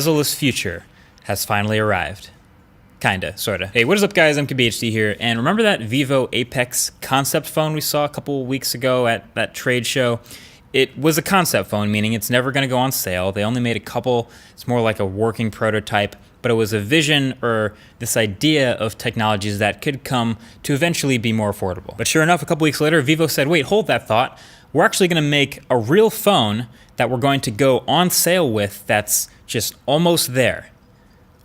bezel-less future has finally arrived. Kinda, sorta. Hey, what is up guys, MKBHD here, and remember that Vivo Apex concept phone we saw a couple weeks ago at that trade show? It was a concept phone, meaning it's never gonna go on sale. They only made a couple, it's more like a working prototype, but it was a vision or this idea of technologies that could come to eventually be more affordable. But sure enough, a couple weeks later, Vivo said, wait, hold that thought. We're actually gonna make a real phone that we're going to go on sale with that's just almost there.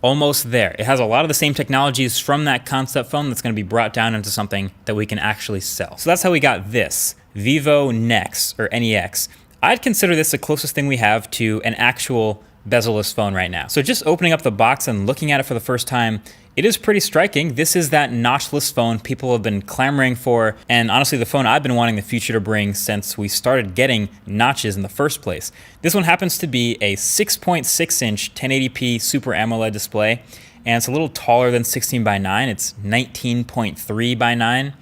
Almost there. It has a lot of the same technologies from that concept phone that's going to be brought down into something that we can actually sell. So that's how we got this, Vivo NEX, or NEX. I'd consider this the closest thing we have to an actual bezel-less phone right now. So just opening up the box and looking at it for the first time, it is pretty striking. This is that notchless phone people have been clamoring for, and honestly the phone I've been wanting the future to bring since we started getting notches in the first place. This one happens to be a 6.6-inch 1080p Super AMOLED display, and it's a little taller than 16:9. It's 19.3:9.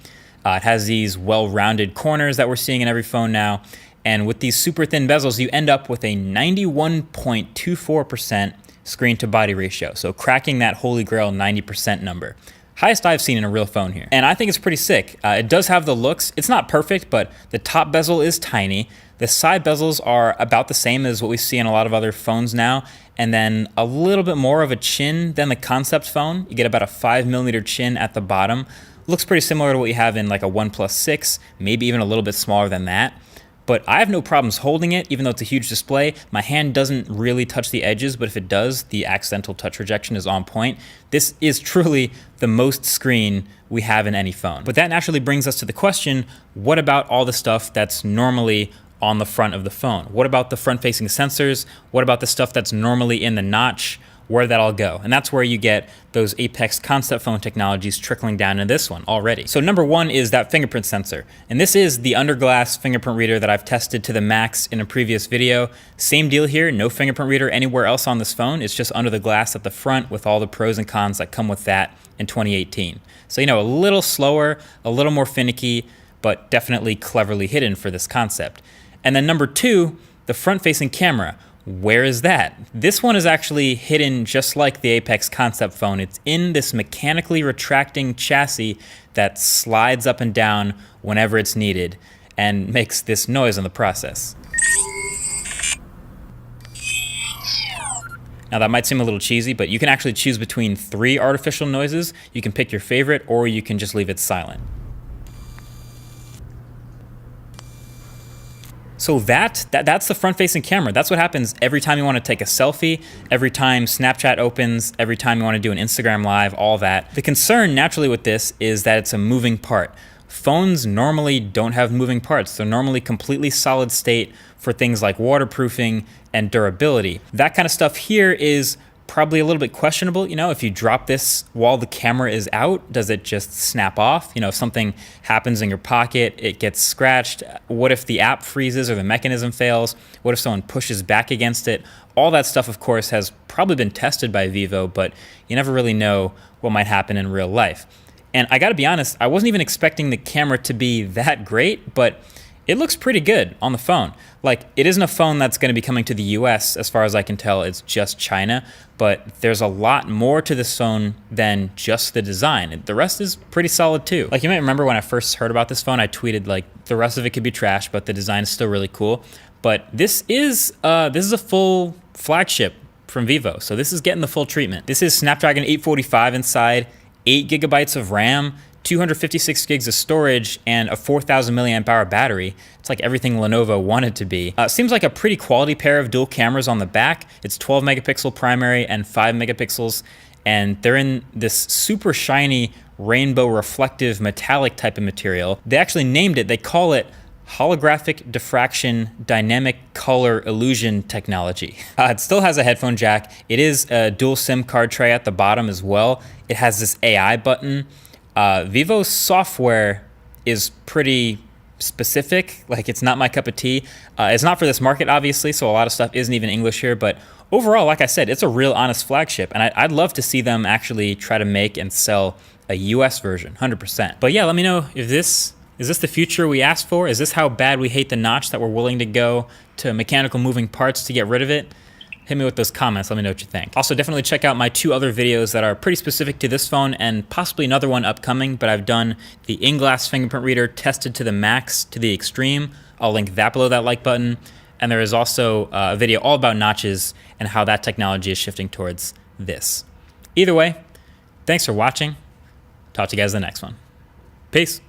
It has these well-rounded corners that we're seeing in every phone now, and with these super thin bezels, you end up with a 91.24% screen to body ratio. So cracking that holy grail 90% number. Highest I've seen in a real phone here. And I think it's pretty sick. It does have the looks. It's not perfect, but the top bezel is tiny. The side bezels are about the same as what we see in a lot of other phones now. And then a little bit more of a chin than the concept phone. You get about a 5mm chin at the bottom. Looks pretty similar to what you have in like a OnePlus 6, maybe even a little bit smaller than that. But I have no problems holding it, even though it's a huge display. My hand doesn't really touch the edges, but if it does, the accidental touch rejection is on point. This is truly the most screen we have in any phone. But that naturally brings us to the question, what about all the stuff that's normally on the front of the phone? What about the front-facing sensors? What about the stuff that's normally in the notch? Where that all go? And that's where you get those Apex concept phone technologies trickling down into this one already. So number one is that fingerprint sensor. And this is the under-glass fingerprint reader that I've tested to the max in a previous video. Same deal here, no fingerprint reader anywhere else on this phone. It's just under the glass at the front with all the pros and cons that come with that in 2018. So, you know, a little slower, a little more finicky, but definitely cleverly hidden for this concept. And then number two, the front-facing camera. Where is that? This one is actually hidden just like the Apex concept phone. It's in this mechanically retracting chassis that slides up and down whenever it's needed and makes this noise in the process. Now that might seem a little cheesy, but you can actually choose between 3 artificial noises. You can pick your favorite, or you can just leave it silent. So that's the front-facing camera. That's what happens every time you want to take a selfie, every time Snapchat opens, every time you want to do an Instagram Live, all that. The concern naturally with this is that it's a moving part. Phones normally don't have moving parts. They're normally completely solid state for things like waterproofing and durability. That kind of stuff here is probably a little bit questionable. You know, if you drop this while the camera is out, does it just snap off? You know, if something happens in your pocket, it gets scratched. What if the app freezes or the mechanism fails? What if someone pushes back against it? All that stuff, of course, has probably been tested by Vivo, but you never really know what might happen in real life. And I gotta be honest, I wasn't even expecting the camera to be that great, but it looks pretty good on the phone. Like, it isn't a phone that's gonna be coming to the US, as far as I can tell, it's just China, but there's a lot more to this phone than just the design. The rest is pretty solid too. Like, you might remember when I first heard about this phone, I tweeted like, the rest of it could be trash, but the design is still really cool. But this is a full flagship from Vivo, so this is getting the full treatment. This is Snapdragon 845 inside, 8 GB of RAM, 256 gigs of storage, and a 4,000 milliamp hour battery. It's like everything Lenovo wanted to be. Seems like a pretty quality pair of dual cameras on the back. It's 12 megapixel primary and 5 megapixels, and they're in this super shiny rainbow reflective metallic type of material. They actually named it, they call it holographic diffraction dynamic color illusion technology. It still has a headphone jack. It is a dual SIM card tray at the bottom as well. It has this AI button. Vivo's software is pretty specific, like it's not my cup of tea. It's not for this market, obviously, so a lot of stuff isn't even English here, but overall, like I said, it's a real honest flagship, and I'd love to see them actually try to make and sell a US version, 100%. But yeah, let me know if is this the future we asked for? Is this how bad we hate the notch that we're willing to go to mechanical moving parts to get rid of it? Hit me with those comments. Let me know what you think. Also, definitely check out my 2 other videos that are pretty specific to this phone and possibly another one upcoming, but I've done the in-glass fingerprint reader tested to the max, to the extreme. I'll link that below that like button. And there is also a video all about notches and how that technology is shifting towards this. Either way, thanks for watching. Talk to you guys in the next one. Peace.